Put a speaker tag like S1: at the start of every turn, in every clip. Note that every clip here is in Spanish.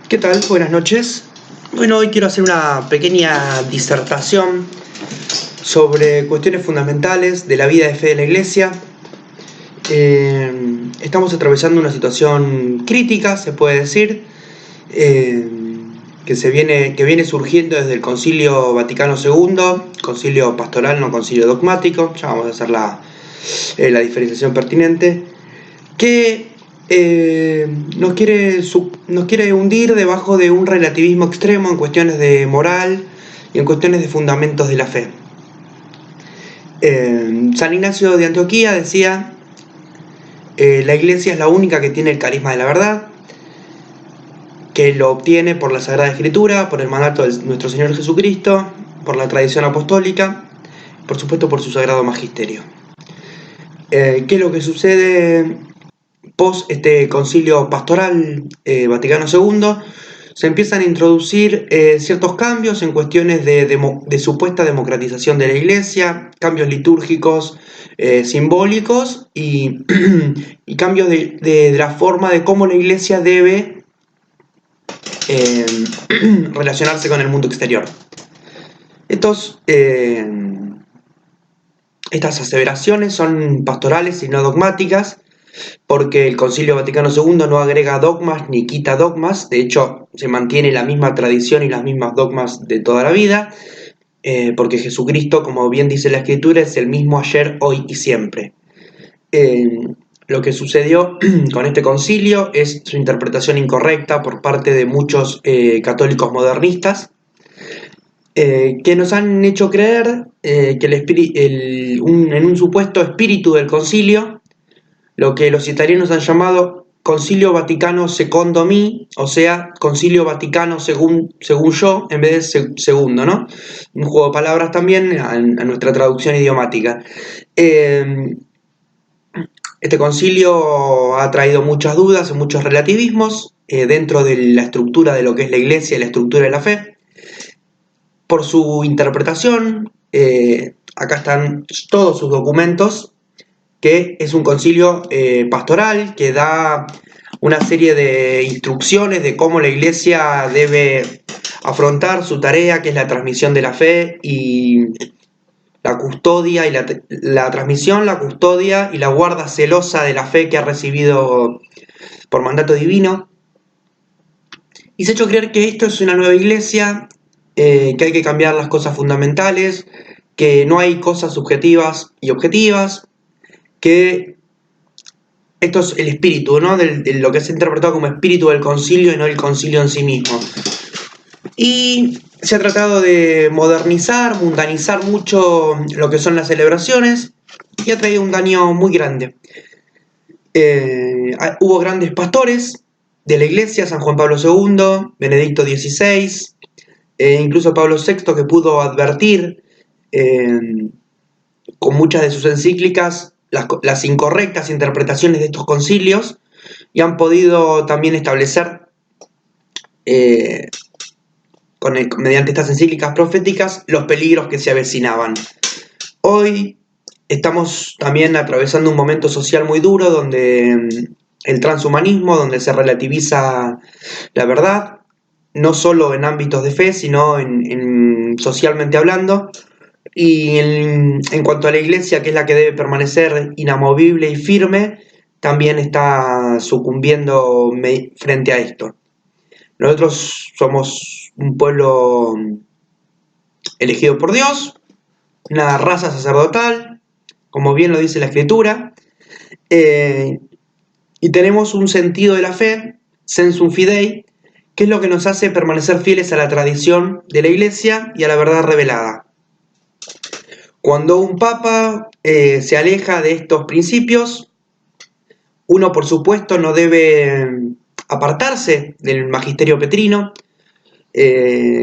S1: ¿Qué tal? Buenas noches. Bueno, hoy quiero hacer una pequeña disertación sobre cuestiones fundamentales de la vida de fe de la Iglesia. Estamos atravesando una situación crítica, se puede decir, que viene surgiendo desde el Concilio Vaticano II, concilio pastoral, no concilio dogmático, ya vamos a hacer la diferenciación pertinente, que nos quiere hundir debajo de un relativismo extremo en cuestiones de moral y en cuestiones de fundamentos de la fe. San Ignacio de Antioquía decía: la Iglesia es la única que tiene el carisma de la verdad, que lo obtiene por la Sagrada Escritura, por el mandato de nuestro Señor Jesucristo, por la tradición apostólica, por supuesto por su sagrado magisterio. ¿Qué es lo que sucede post este concilio pastoral Vaticano II? Se empiezan a introducir ciertos cambios en cuestiones de supuesta democratización de la Iglesia, cambios litúrgicos, simbólicos y cambios de la forma de cómo la Iglesia debe relacionarse con el mundo exterior. Estas aseveraciones son pastorales y no dogmáticas, porque el Concilio Vaticano II no agrega dogmas ni quita dogmas. De hecho, se mantiene la misma tradición y las mismas dogmas de toda la vida, porque Jesucristo, como bien dice la Escritura, es el mismo ayer, hoy y siempre. Lo que sucedió con este concilio es su interpretación incorrecta por parte de muchos católicos modernistas, que nos han hecho creer que en un supuesto espíritu del concilio, lo que los italianos han llamado Concilio Vaticano Secondo Me, o sea, Concilio Vaticano según yo, en vez de segundo, ¿no? Un juego de palabras también a nuestra traducción idiomática. Este concilio ha traído muchas dudas y muchos relativismos dentro de la estructura de lo que es la Iglesia y la estructura de la fe. Por su interpretación, acá están todos sus documentos, que es un concilio pastoral que da una serie de instrucciones de cómo la Iglesia debe afrontar su tarea, que es la transmisión de la fe y la custodia y la transmisión, la custodia y la guarda celosa de la fe que ha recibido por mandato divino. Y se ha hecho creer que esto es una nueva Iglesia, que hay que cambiar las cosas fundamentales, que no hay cosas subjetivas y objetivas, que esto es el espíritu, ¿no? De lo que se ha interpretado como espíritu del concilio y no el concilio en sí mismo. Y se ha tratado de modernizar, mundanizar mucho lo que son las celebraciones y ha traído un daño muy grande. Hubo grandes pastores de la Iglesia, San Juan Pablo II, Benedicto XVI, incluso Pablo VI, que pudo advertir con muchas de sus encíclicas las incorrectas interpretaciones de estos concilios, y han podido también establecer mediante estas encíclicas proféticas los peligros que se avecinaban. Hoy estamos también atravesando un momento social muy duro, donde el transhumanismo, donde se relativiza la verdad, no solo en ámbitos de fe, sino socialmente hablando. Y en cuanto a la Iglesia, que es la que debe permanecer inamovible y firme, también está sucumbiendo frente a esto. Nosotros somos un pueblo elegido por Dios, una raza sacerdotal, como bien lo dice la Escritura, y tenemos un sentido de la fe, sensum fidei, que es lo que nos hace permanecer fieles a la tradición de la Iglesia y a la verdad revelada. Cuando un papa se aleja de estos principios, uno por supuesto no debe apartarse del magisterio petrino.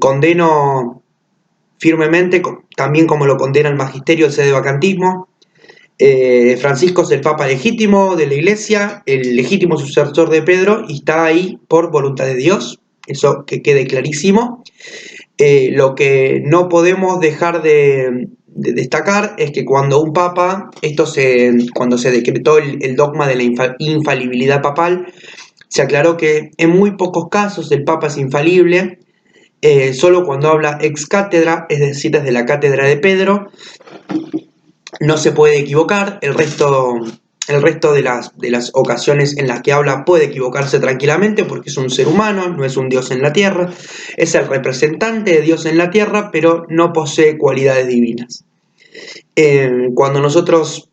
S1: Condeno firmemente, también como lo condena el magisterio, el sedevacantismo. Francisco es el papa legítimo de la Iglesia, el legítimo sucesor de Pedro, y está ahí por voluntad de Dios, eso que quede clarísimo. Lo que no podemos dejar de destacar es que cuando un papa, cuando se decretó el dogma de la infalibilidad papal, Se aclaró que en muy pocos casos el Papa es infalible, solo cuando habla ex cátedra, es decir, desde la cátedra de Pedro, no se puede equivocar. El resto de las ocasiones en las que habla puede equivocarse tranquilamente porque es un ser humano, no es un Dios en la tierra, es el representante de Dios en la tierra, pero no posee cualidades divinas. Cuando nosotros,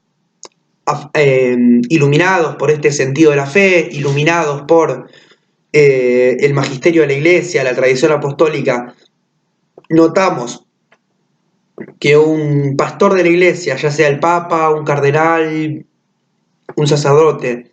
S1: iluminados por este sentido de la fe, iluminados por el magisterio de la Iglesia, la tradición apostólica, notamos que un pastor de la Iglesia, ya sea el Papa, un cardenal, un sacerdote,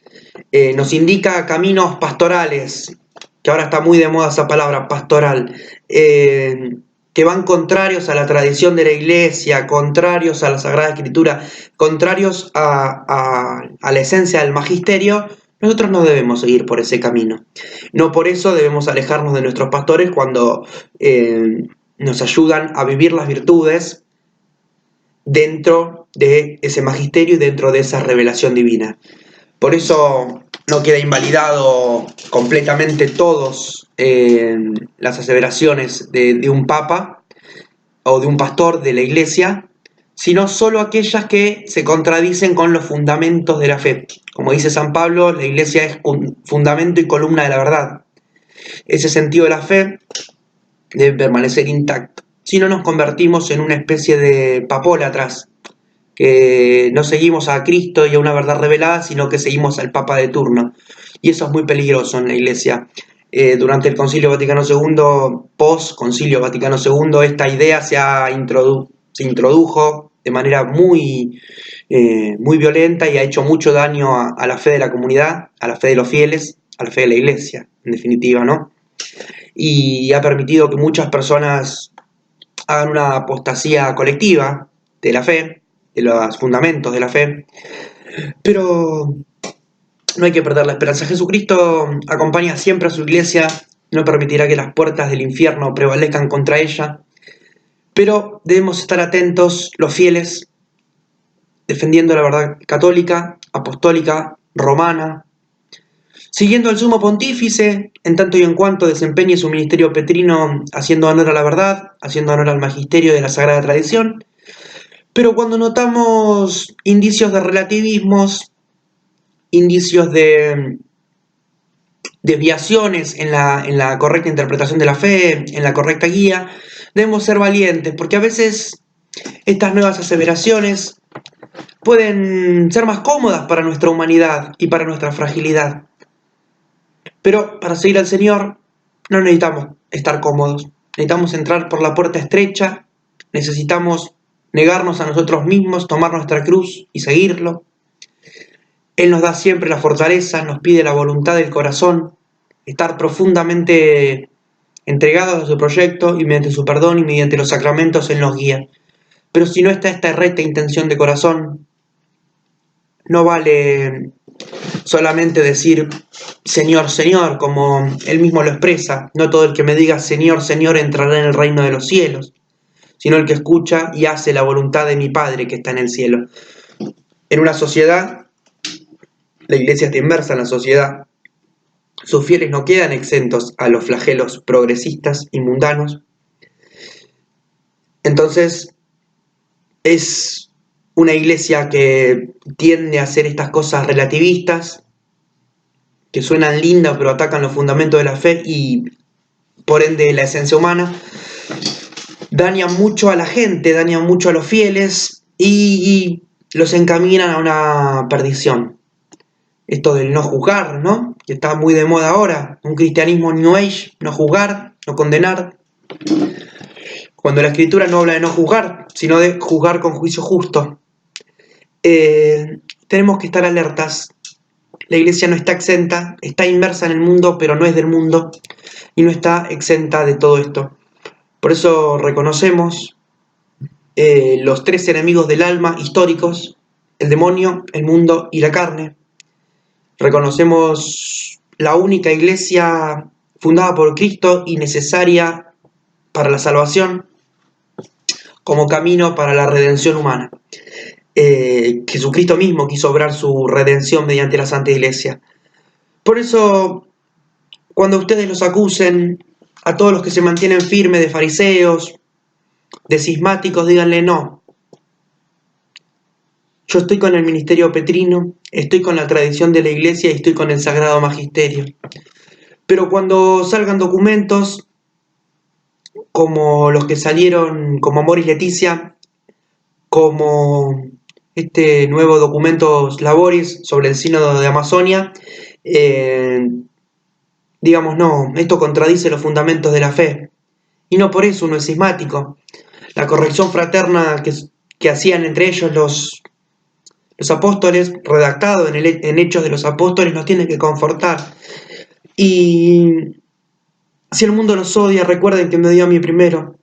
S1: nos indica caminos pastorales, que ahora está muy de moda esa palabra, pastoral, que van contrarios a la tradición de la Iglesia, contrarios a la Sagrada Escritura, contrarios a la esencia del magisterio. Nosotros no debemos seguir por ese camino. No por eso debemos alejarnos de nuestros pastores cuando nos ayudan a vivir las virtudes dentro de ese magisterio y dentro de esa revelación divina. Por eso no queda invalidado completamente todas las aseveraciones de un papa o de un pastor de la Iglesia, sino solo aquellas que se contradicen con los fundamentos de la fe. Como dice San Pablo, la Iglesia es fundamento y columna de la verdad. Ese sentido de la fe debe permanecer intacto. Si no, nos convertimos en una especie de papólatras, que no seguimos a Cristo y a una verdad revelada, sino que seguimos al Papa de turno. Y eso es muy peligroso en la Iglesia. Durante el Concilio Vaticano II, post-Concilio Vaticano II, esta idea se introdujo de manera muy violenta y ha hecho mucho daño a la fe de la comunidad, a la fe de los fieles, a la fe de la Iglesia, en definitiva, ¿no? Y ha permitido que muchas personas hagan una apostasía colectiva de la fe, de los fundamentos de la fe, pero no hay que perder la esperanza. Jesucristo acompaña siempre a su Iglesia, no permitirá que las puertas del infierno prevalezcan contra ella, pero debemos estar atentos, los fieles, defendiendo la verdad católica, apostólica, romana, siguiendo al sumo pontífice, en tanto y en cuanto desempeñe su ministerio petrino, haciendo honor a la verdad, haciendo honor al magisterio de la Sagrada Tradición. Pero cuando notamos indicios de relativismos, indicios de desviaciones en la correcta interpretación de la fe, en la correcta guía, debemos ser valientes, porque a veces estas nuevas aseveraciones pueden ser más cómodas para nuestra humanidad y para nuestra fragilidad. Pero para seguir al Señor no necesitamos estar cómodos, necesitamos entrar por la puerta estrecha, necesitamos negarnos a nosotros mismos, tomar nuestra cruz y seguirlo. Él nos da siempre la fortaleza, nos pide la voluntad del corazón, estar profundamente entregados a su proyecto y mediante su perdón y mediante los sacramentos Él nos guía. Pero si no está esta recta intención de corazón, no vale solamente decir Señor, Señor, como Él mismo lo expresa. No todo el que me diga Señor, Señor entrará en el reino de los cielos, sino el que escucha y hace la voluntad de mi Padre que está en el cielo. En una sociedad, la Iglesia está inmersa en la sociedad, sus fieles no quedan exentos a los flagelos progresistas y mundanos. Entonces, es una Iglesia que tiende a hacer estas cosas relativistas, que suenan lindas pero atacan los fundamentos de la fe y por ende la esencia humana, dañan mucho a la gente, dañan mucho a los fieles y los encaminan a una perdición. Esto del no juzgar, ¿no? Que está muy de moda ahora, un cristianismo New Age, no juzgar, no condenar, cuando la Escritura no habla de no juzgar, sino de juzgar con juicio justo. Tenemos que estar alertas. La Iglesia no está exenta, está inmersa en el mundo, pero no es del mundo y no está exenta de todo esto. Por eso reconocemos los tres enemigos del alma históricos: el demonio, el mundo y la carne. Reconocemos la única Iglesia fundada por Cristo y necesaria para la salvación como camino para la redención humana. Jesucristo mismo quiso obrar su redención mediante la Santa Iglesia. Por eso Cuando ustedes los acusen, a todos los que se mantienen firmes de fariseos, de cismáticos, díganle no. Yo estoy con el ministerio petrino, estoy con la tradición de la iglesia y estoy con el sagrado magisterio. Pero cuando salgan documentos como los que salieron, como Amoris Laetitia, como este nuevo documento Laboris sobre el sínodo de Amazonia, digamos, no, esto contradice los fundamentos de la fe. Y no por eso uno es cismático. La corrección fraterna que hacían entre ellos los apóstoles, redactado en Hechos de los Apóstoles, nos tiene que confortar. Y si el mundo los odia, recuerden que me dio a mí primero.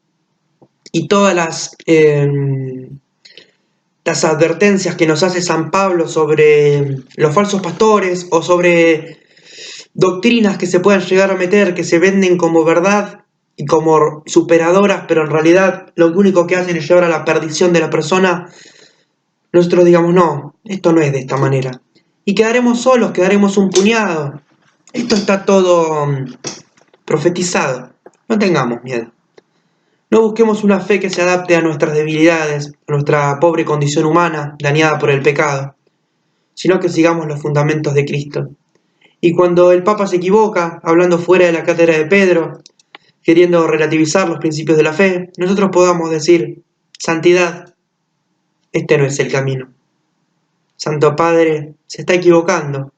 S1: Y todas las advertencias que nos hace San Pablo sobre los falsos pastores o sobre doctrinas que se puedan llegar a meter, que se venden como verdad y como superadoras, pero en realidad lo único que hacen es llevar a la perdición de la persona, nosotros digamos, no, esto no es de esta manera. Y quedaremos solos, quedaremos un puñado. Esto está todo profetizado. No tengamos miedo. No busquemos una fe que se adapte a nuestras debilidades, a nuestra pobre condición humana, dañada por el pecado, sino que sigamos los fundamentos de Cristo. Y cuando el Papa se equivoca, hablando fuera de la cátedra de Pedro, queriendo relativizar los principios de la fe, nosotros podamos decir, santidad, este no es el camino. Santo Padre se está equivocando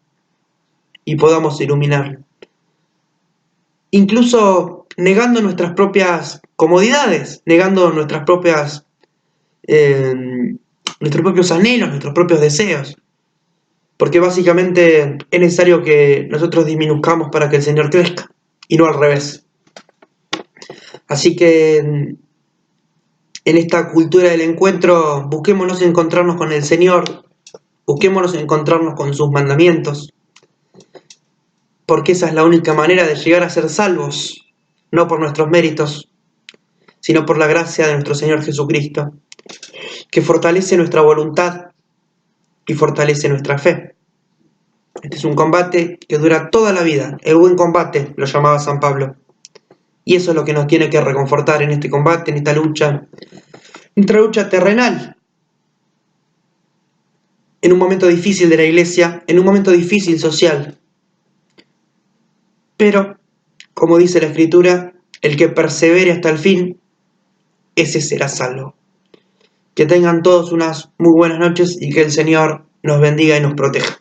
S1: y podamos iluminarlo. Incluso negando nuestras propias comodidades, negando nuestros propios anhelos, nuestros propios deseos. Porque básicamente es necesario que nosotros disminuzcamos para que el Señor crezca, y no al revés. Así que en esta cultura del encuentro, busquémonos encontrarnos con el Señor, busquémonos encontrarnos con sus mandamientos, porque esa es la única manera de llegar a ser salvos, no por nuestros méritos, sino por la gracia de nuestro Señor Jesucristo, que fortalece nuestra voluntad y fortalece nuestra fe. Este es un combate que dura toda la vida, el buen combate, lo llamaba San Pablo. Y eso es lo que nos tiene que reconfortar en este combate, en esta lucha, nuestra lucha terrenal, en un momento difícil de la iglesia, en un momento difícil social. Pero, como dice la Escritura, el que persevere hasta el fin, ese será salvo. Que tengan todos unas muy buenas noches y que el Señor nos bendiga y nos proteja.